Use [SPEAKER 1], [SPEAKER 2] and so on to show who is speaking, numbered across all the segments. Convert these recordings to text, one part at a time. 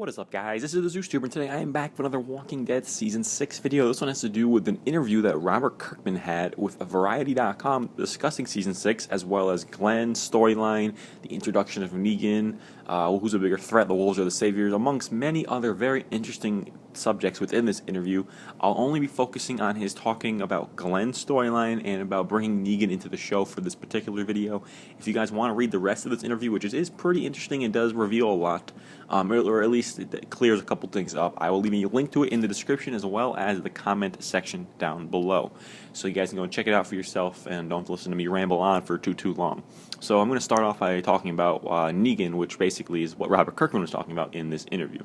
[SPEAKER 1] What is up, guys? This is the Zeus-tuber, and today I am back with another Walking Dead Season 6 video. This one has to do with an interview that Robert Kirkman had with Variety.com discussing Season 6, as well as Glenn's storyline, the introduction of Negan, who's a bigger threat, the wolves or the saviors, amongst many other very interesting subjects within this interview. I'll only be focusing on his talking about Glenn's storyline and about bringing Negan into the show for this particular video. If you guys want to read the rest of this interview, which is pretty interesting and does reveal a lot, or at least it clears a couple things up, I will leave a link to it in the description as well as the comment section down below. So you guys can go and check it out for yourself and don't listen to me ramble on for too long. So I'm going to start off by talking about Negan, which basically is what Robert Kirkman was talking about in this interview.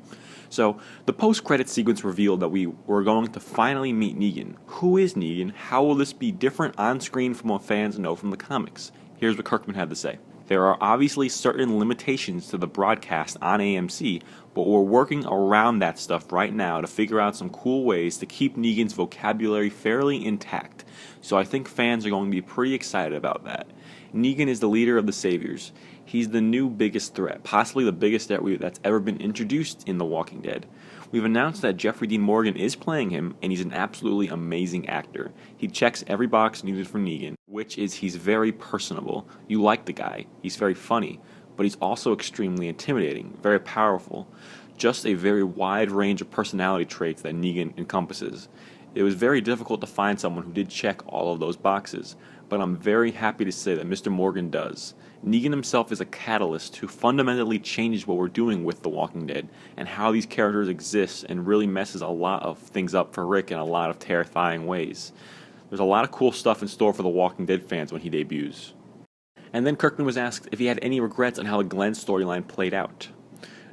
[SPEAKER 1] So the post-credits sequence revealed that we were going to finally meet Negan. Who is Negan? How will this be different on screen from what fans know from the comics? Here's what Kirkman had to say. There are obviously certain limitations to the broadcast on AMC, but we're working around that stuff right now to figure out some cool ways to keep Negan's vocabulary fairly intact. So I think fans are going to be pretty excited about that. Negan is the leader of the Saviors. He's the new biggest threat, possibly the biggest threat that's ever been introduced in The Walking Dead. We've announced that Jeffrey Dean Morgan is playing him, and he's an absolutely amazing actor. He checks every box needed for Negan, which is he's very personable. You like the guy. He's very funny, but he's also extremely intimidating, very powerful. Just a very wide range of personality traits that Negan encompasses. It was very difficult to find someone who did check all of those boxes, but I'm very happy to say that Mr. Morgan does. Negan himself is a catalyst who fundamentally changes what we're doing with The Walking Dead and how these characters exist, and really messes a lot of things up for Rick in a lot of terrifying ways. There's a lot of cool stuff in store for The Walking Dead fans when he debuts. And then Kirkman was asked if he had any regrets on how the Glenn storyline played out.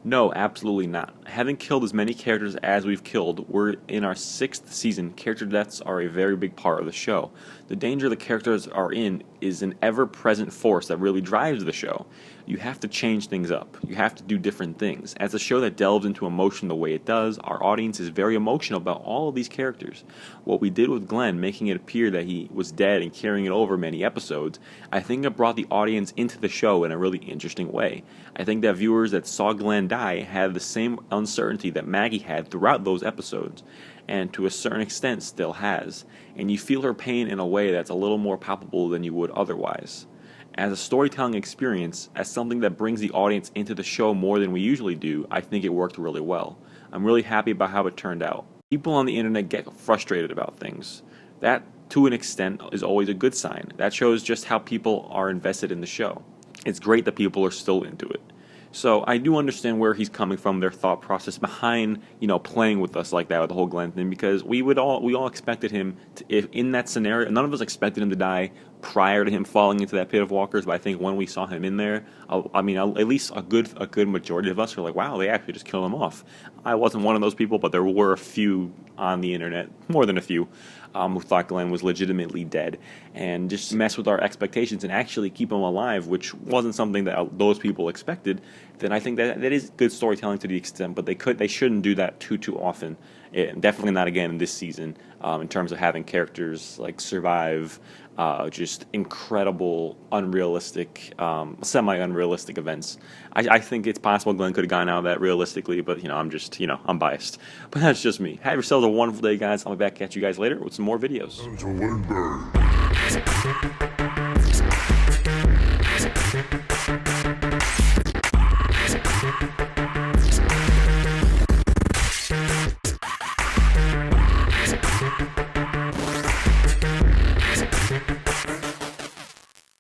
[SPEAKER 1] No, absolutely not. Having killed as many characters as we've killed, we're in our 6th season. Character deaths are a very big part of the show. The danger the characters are in is an ever-present force that really drives the show. You have to change things up. You have to do different things. As a show that delves into emotion the way it does, our audience is very emotional about all of these characters. What we did with Glenn, making it appear that he was dead and carrying it over many episodes, I think it brought the audience into the show in a really interesting way. I think that viewers that saw Glenn die had the same uncertainty that Maggie had throughout those episodes, and to a certain extent still has, and you feel her pain in a way that's a little more palpable than you would otherwise. As a storytelling experience, as something that brings the audience into the show more than we usually do, I think it worked really well. I'm really happy about how it turned out. People on the internet get frustrated about things. That, to an extent, is always a good sign. That shows just how people are invested in the show. It's great that people are still into it. So I do understand where he's coming from, their thought process behind, playing with us like that with the whole Glenn thing, because we all expected him to, if in that scenario, none of us expected him to die prior to him falling into that pit of walkers, but I think when we saw him in there, at least a good majority of us were like, wow, they actually just killed him off. I wasn't one of those people, but there were a few on the internet, more than a few, who thought Glenn was legitimately dead, and just mess with our expectations and actually keep him alive, which wasn't something that those people expected. Then I think that is good storytelling to the extent, but they shouldn't do that too often. Definitely not again in this season, in terms of having characters like survive just incredible, unrealistic, semi-unrealistic events. I think it's possible Glenn could have gotten out of that realistically, but I'm biased. But that's just me. Have yourselves a wonderful day, guys. I'll be back at you guys later with some more videos.